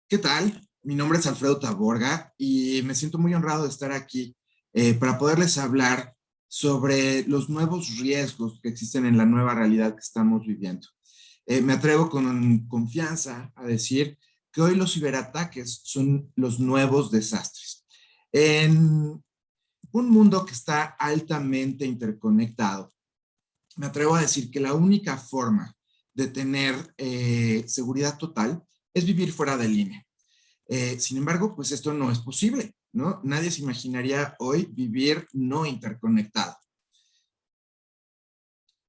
¿Qué tal? Mi nombre es Alfredo Taborga y me siento muy honrado de estar aquí para poderles hablar sobre los nuevos riesgos que existen en la nueva realidad que estamos viviendo. Me atrevo con confianza a decir que hoy los ciberataques son los nuevos desastres. En un mundo que está altamente interconectado, me atrevo a decir que la única forma de tener seguridad total es vivir fuera de línea. Sin embargo, pues esto no es posible, ¿no? Nadie se imaginaría hoy vivir no interconectado.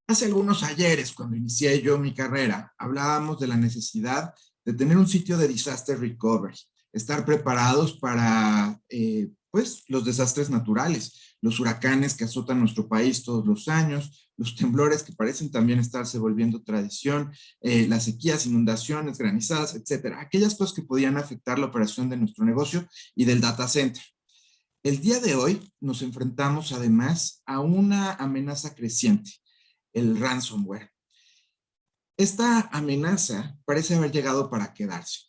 Hace algunos ayeres, cuando inicié yo mi carrera, hablábamos de la necesidad de tener un sitio de disaster recovery, estar preparados para pues, los desastres naturales, los huracanes que azotan nuestro país todos los años, los temblores que parecen también estarse volviendo tradición, las sequías, inundaciones, granizadas, etcétera. Aquellas cosas que podían afectar la operación de nuestro negocio y del data center. El día de hoy nos enfrentamos además a una amenaza creciente, el ransomware. Esta amenaza parece haber llegado para quedarse.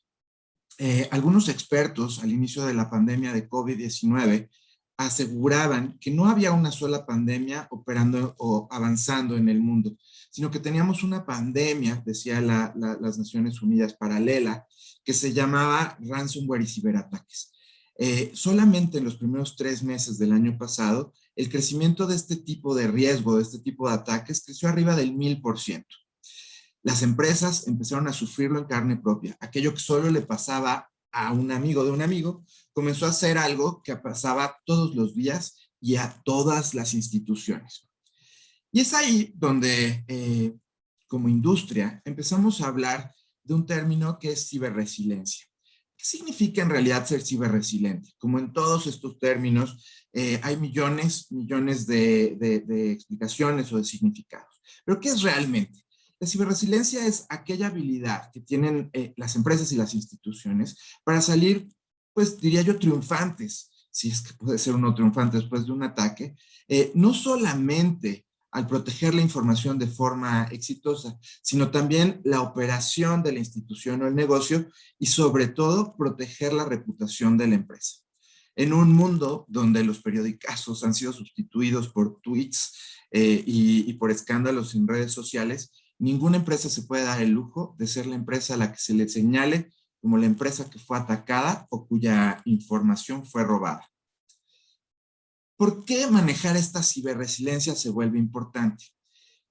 Algunos expertos al inicio de la pandemia de COVID-19 aseguraban que no había una sola pandemia operando o avanzando en el mundo, sino que teníamos una pandemia, decía las Naciones Unidas, paralela, que se llamaba ransomware y ciberataques. Solamente en los primeros 3 meses del año pasado, el crecimiento de este tipo de riesgo, de este tipo de ataques, creció arriba del 1000%. Las empresas empezaron a sufrirlo en carne propia. Aquello que solo le pasaba a un amigo de un amigo, comenzó a ser algo que pasaba todos los días y a todas las instituciones. Y es ahí donde, como industria, empezamos a hablar de un término que es ciberresiliencia. ¿Qué significa en realidad ser ciberresiliente? Como en todos estos términos, hay millones de explicaciones o de significados. Pero ¿qué es realmente? La ciberresiliencia es aquella habilidad que tienen las empresas y las instituciones para salir, pues diría yo, triunfantes, si es que puede ser uno triunfante después de un ataque, no solamente al proteger la información de forma exitosa, sino también la operación de la institución o el negocio y sobre todo proteger la reputación de la empresa. En un mundo donde los periodicazos han sido sustituidos por tweets y por escándalos en redes sociales, ninguna empresa se puede dar el lujo de ser la empresa a la que se le señale como la empresa que fue atacada o cuya información fue robada. ¿Por qué manejar esta ciberresiliencia se vuelve importante?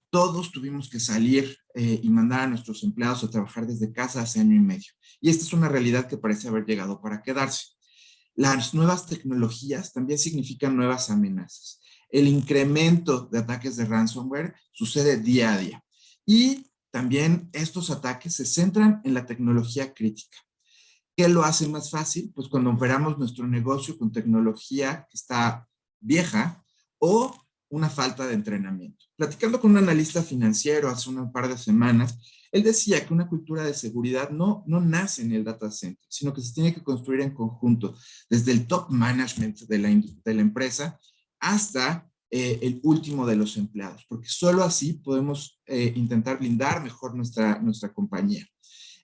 Todos tuvimos que salir y mandar a nuestros empleados a trabajar desde casa hace año y medio. Y esta es una realidad que parece haber llegado para quedarse. Las nuevas tecnologías también significan nuevas amenazas. El incremento de ataques de ransomware sucede día a día. Y también estos ataques se centran en la tecnología crítica. ¿Qué lo hace más fácil? Pues cuando operamos nuestro negocio con tecnología que está vieja o una falta de entrenamiento. Platicando con un analista financiero hace un par de semanas, él decía que una cultura de seguridad no nace en el data center, sino que se tiene que construir en conjunto, desde el top management de la empresa hasta el último de los empleados, porque solo así podemos intentar blindar mejor nuestra compañía.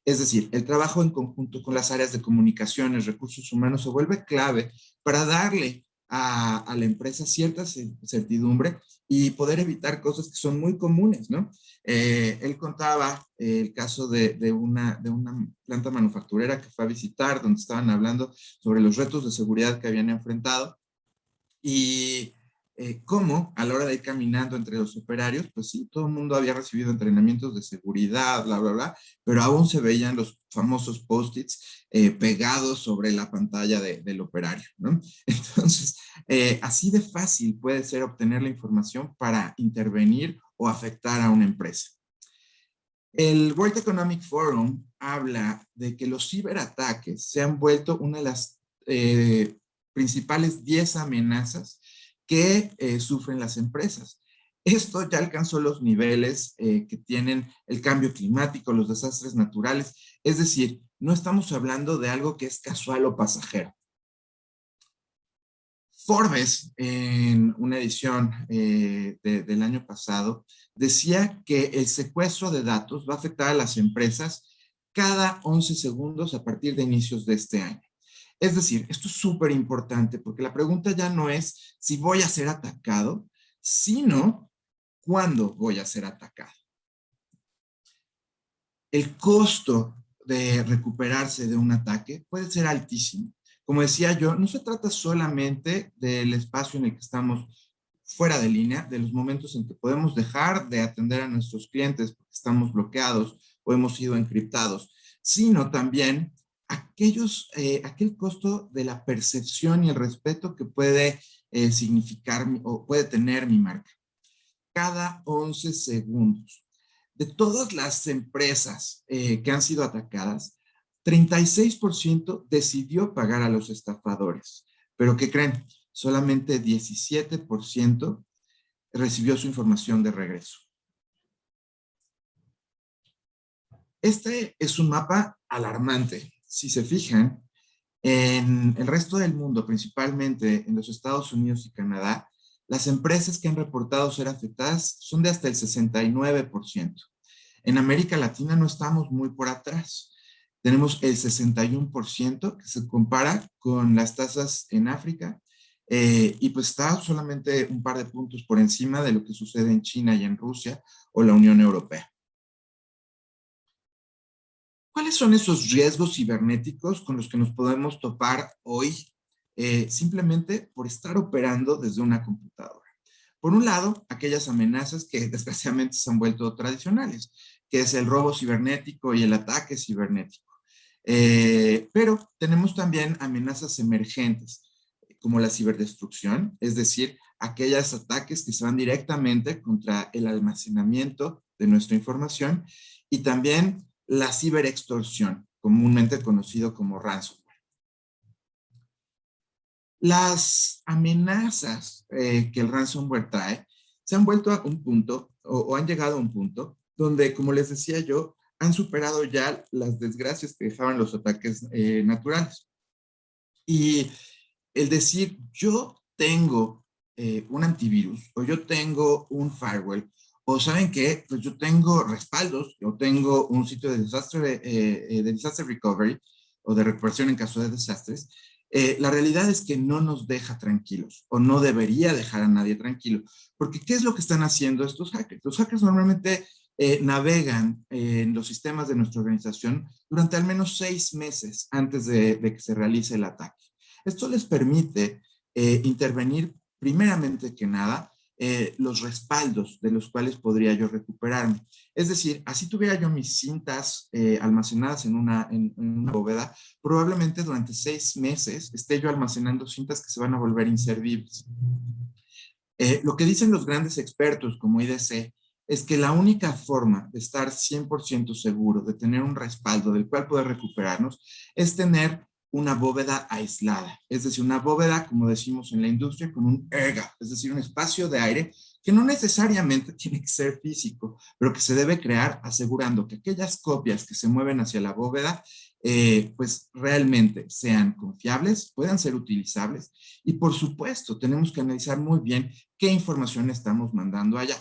Es decir, el trabajo en conjunto con las áreas de comunicaciones, recursos humanos, se vuelve clave para darle a la empresa cierta certidumbre y poder evitar cosas que son muy comunes, ¿no? Él contaba el caso de una planta manufacturera que fue a visitar, donde estaban hablando sobre los retos de seguridad que habían enfrentado y cómo a la hora de ir caminando entre los operarios, pues sí, todo el mundo había recibido entrenamientos de seguridad, bla, bla, bla, pero aún se veían los famosos post-its pegados sobre la pantalla del operario, ¿no? Entonces, así de fácil puede ser obtener la información para intervenir o afectar a una empresa. El World Economic Forum habla de que los ciberataques se han vuelto una de las principales 10 amenazas que sufren las empresas. Esto ya alcanzó los niveles que tienen el cambio climático, los desastres naturales. Es decir, no estamos hablando de algo que es casual o pasajero. Forbes, en una edición del año pasado, decía que el secuestro de datos va a afectar a las empresas cada 11 segundos a partir de inicios de este año. Es decir, esto es súper importante porque la pregunta ya no es si voy a ser atacado, sino cuándo voy a ser atacado. El costo de recuperarse de un ataque puede ser altísimo. Como decía yo, no se trata solamente del espacio en el que estamos fuera de línea, de los momentos en que podemos dejar de atender a nuestros clientes porque estamos bloqueados o hemos sido encriptados, sino también aquel costo de la percepción y el respeto que puede significar o puede tener mi marca. Cada 11 segundos. De todas las empresas que han sido atacadas, 36% decidió pagar a los estafadores. Pero ¿qué creen? Solamente 17% recibió su información de regreso. Este es un mapa alarmante. Si se fijan, en el resto del mundo, principalmente en los Estados Unidos y Canadá, las empresas que han reportado ser afectadas son de hasta el 69%. En América Latina no estamos muy por atrás. Tenemos el 61% que se compara con las tasas en África y pues está solamente un par de puntos por encima de lo que sucede en China y en Rusia o la Unión Europea. ¿Cuáles son esos riesgos cibernéticos con los que nos podemos topar hoy simplemente por estar operando desde una computadora? Por un lado, aquellas amenazas que desgraciadamente se han vuelto tradicionales, que es el robo cibernético y el ataque cibernético. Pero tenemos también amenazas emergentes, como la ciberdestrucción, es decir, aquellos ataques que se van directamente contra el almacenamiento de nuestra información, y también la ciberextorsión, comúnmente conocido como ransomware. Las amenazas que el ransomware trae se han vuelto a un punto, o han llegado a un punto, donde, como les decía yo, han superado ya las desgracias que dejaban los ataques naturales. Y el decir, yo tengo un antivirus, o yo tengo un firewall, o ¿saben qué? Pues yo tengo respaldos, yo tengo un sitio de disaster recovery, o de recuperación en caso de desastres. La realidad es que no nos deja tranquilos, o no debería dejar a nadie tranquilo, porque ¿qué es lo que están haciendo estos hackers? Los hackers normalmente navegan en los sistemas de nuestra organización durante al menos 6 meses antes de que se realice el ataque. Esto les permite intervenir primeramente que nada los respaldos de los cuales podría yo recuperarme. Es decir, así tuviera yo mis cintas almacenadas en una bóveda, probablemente durante 6 meses esté yo almacenando cintas que se van a volver inservibles. Lo que dicen los grandes expertos como IDC es que la única forma de estar 100% seguro, de tener un respaldo del cual poder recuperarnos, es tener una bóveda aislada, es decir, una bóveda, como decimos en la industria, con un air gap, es decir, un espacio de aire que no necesariamente tiene que ser físico, pero que se debe crear asegurando que aquellas copias que se mueven hacia la bóveda, pues realmente sean confiables, puedan ser utilizables y por supuesto tenemos que analizar muy bien qué información estamos mandando allá,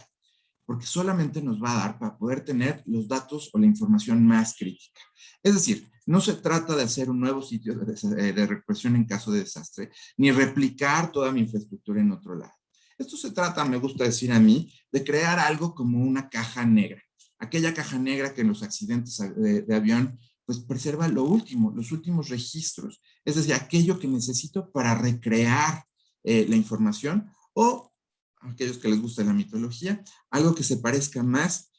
porque solamente nos va a dar para poder tener los datos o la información más crítica. Es decir, no se trata de hacer un nuevo sitio de recuperación en caso de desastre, ni replicar toda mi infraestructura en otro lado. Esto se trata, me gusta decir a mí, de crear algo como una caja negra. Aquella caja negra que en los accidentes de avión pues preserva lo último, los últimos registros. Es decir, aquello que necesito para recrear la información o a aquellos que les gusta la mitología, algo que se parezca más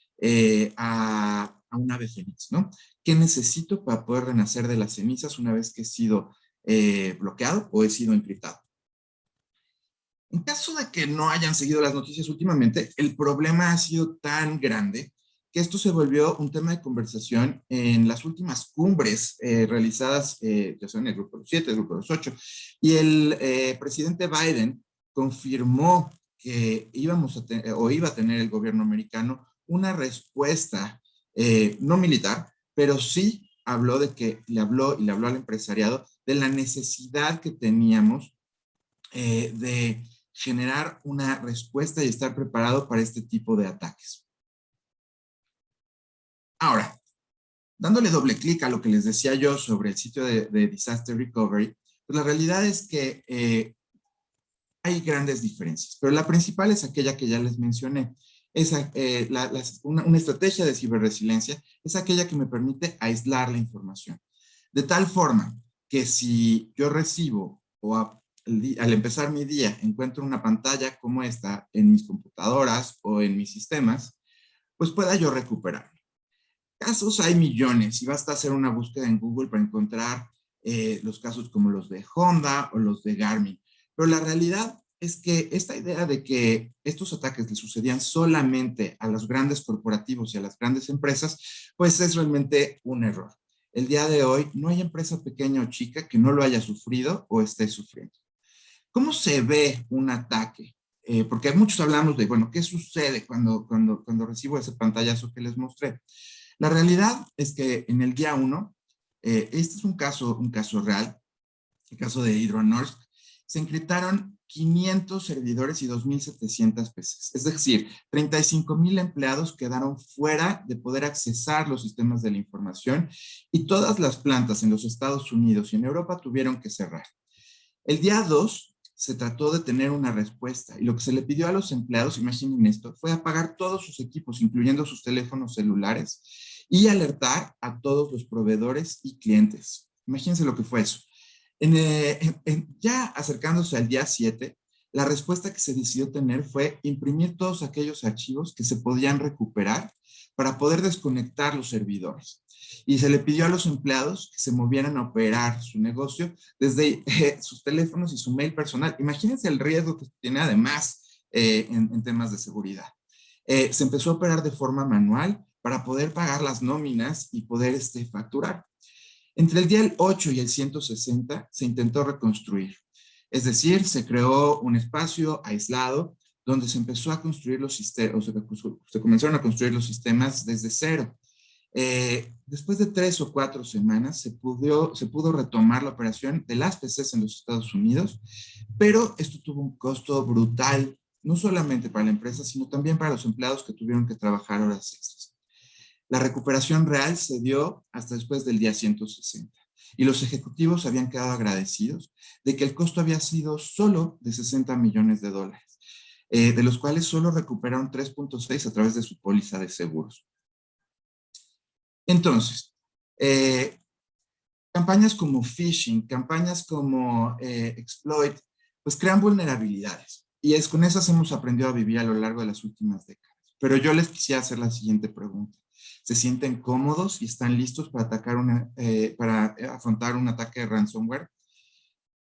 a un ave fénix, ¿no? ¿Qué necesito para poder renacer de las cenizas una vez que he sido bloqueado o he sido encriptado? En caso de que no hayan seguido las noticias últimamente, el problema ha sido tan grande que esto se volvió un tema de conversación en las últimas cumbres realizadas, ya sea en el Grupo de los 7, el Grupo de los 8, y el presidente Biden confirmó que íbamos a o iba a tener el gobierno americano una respuesta no militar, pero sí habló de que le habló al empresariado de la necesidad que teníamos de generar una respuesta y estar preparado para este tipo de ataques. Ahora, dándole doble clic a lo que les decía yo sobre el sitio de Disaster Recovery, pues la realidad es que hay grandes diferencias, pero la principal es aquella que ya les mencioné. Una estrategia de ciberresiliencia es aquella que me permite aislar la información. De tal forma que si yo recibo o al empezar mi día encuentro una pantalla como esta en mis computadoras o en mis sistemas, pues pueda yo recuperar. Casos hay millones y basta hacer una búsqueda en Google para encontrar los casos como los de Honda o los de Garmin. Pero la realidad es que esta idea de que estos ataques le sucedían solamente a los grandes corporativos y a las grandes empresas, pues es realmente un error. El día de hoy no hay empresa pequeña o chica que no lo haya sufrido o esté sufriendo. ¿Cómo se ve un ataque? Porque muchos hablamos de, bueno, ¿qué sucede cuando recibo ese pantallazo que les mostré? La realidad es que en el día 1, este es un caso real, el caso de Hydronorsk, se encriptaron 500 servidores y 2.700 PCs. Es decir, 35,000 empleados quedaron fuera de poder accesar los sistemas de la información y todas las plantas en los Estados Unidos y en Europa tuvieron que cerrar. El día 2 se trató de tener una respuesta y lo que se le pidió a los empleados, imaginen esto, fue apagar todos sus equipos, incluyendo sus teléfonos celulares, y alertar a todos los proveedores y clientes. Imagínense lo que fue eso. Ya acercándose al día 7, la respuesta que se decidió tener fue imprimir todos aquellos archivos que se podían recuperar para poder desconectar los servidores. Y se le pidió a los empleados que se movieran a operar su negocio desde sus teléfonos y su mail personal. Imagínense el riesgo que tiene además en temas de seguridad. Se empezó a operar de forma manual para poder pagar las nóminas y poder facturar. Entre el día 8 y el 160 se intentó reconstruir. Es decir, se creó un espacio aislado donde se empezó a construir los sistemas, se comenzaron a construir los sistemas desde cero. Después de 3 o 4 semanas se pudo retomar la operación de las PCs en los Estados Unidos, pero esto tuvo un costo brutal, no solamente para la empresa, sino también para los empleados que tuvieron que trabajar horas extras. La recuperación real se dio hasta después del día 160 y los ejecutivos habían quedado agradecidos de que el costo había sido solo de $60 millones, de los cuales solo recuperaron 3.6 a través de su póliza de seguros. Entonces, campañas como phishing, campañas como exploit, pues crean vulnerabilidades. Y con esas hemos aprendido a vivir a lo largo de las últimas décadas. Pero yo les quisiera hacer la siguiente pregunta. ¿Se sienten cómodos y están listos para para afrontar un ataque de ransomware?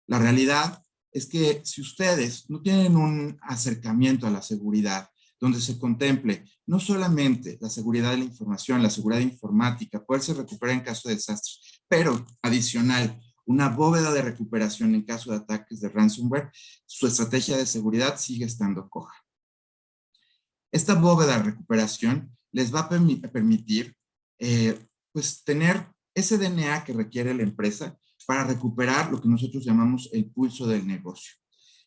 La realidad es que si ustedes no tienen un acercamiento a la seguridad, donde se contemple no solamente la seguridad de la información, la seguridad informática, poderse recuperar en caso de desastres, pero adicional, una bóveda de recuperación en caso de ataques de ransomware, su estrategia de seguridad sigue estando coja. Esta bóveda de recuperación les va a permitir pues tener ese DNA que requiere la empresa para recuperar lo que nosotros llamamos el pulso del negocio.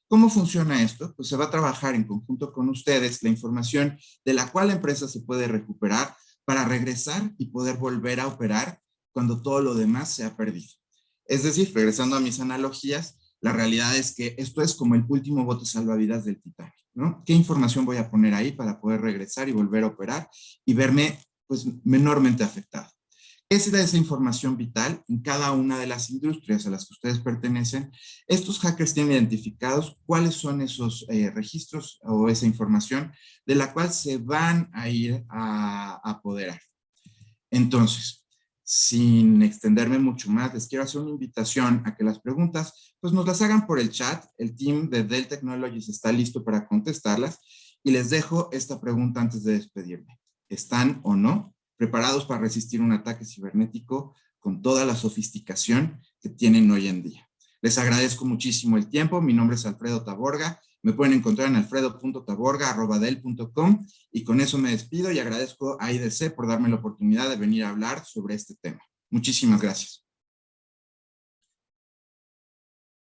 ¿Cómo funciona esto? Pues se va a trabajar en conjunto con ustedes la información de la cual la empresa se puede recuperar para regresar y poder volver a operar cuando todo lo demás se ha perdido. Es decir, regresando a mis analogías, la realidad es que esto es como el último bote salvavidas del Titanic, ¿no? ¿Qué información voy a poner ahí para poder regresar y volver a operar y verme pues menormente afectado? Es de esa información vital en cada una de las industrias a las que ustedes pertenecen. Estos hackers tienen identificados cuáles son esos registros o esa información de la cual se van a ir a apoderar. Entonces, sin extenderme mucho más, les quiero hacer una invitación a que las preguntas pues nos las hagan por el chat. El team de Dell Technologies está listo para contestarlas y les dejo esta pregunta antes de despedirme. ¿Están o no preparados para resistir un ataque cibernético con toda la sofisticación que tienen hoy en día? Les agradezco muchísimo el tiempo. Mi nombre es Alfredo Taborga. Me pueden encontrar en alfredo.taborga@dell.com y con eso me despido y agradezco a IDC por darme la oportunidad de venir a hablar sobre este tema. Muchísimas gracias.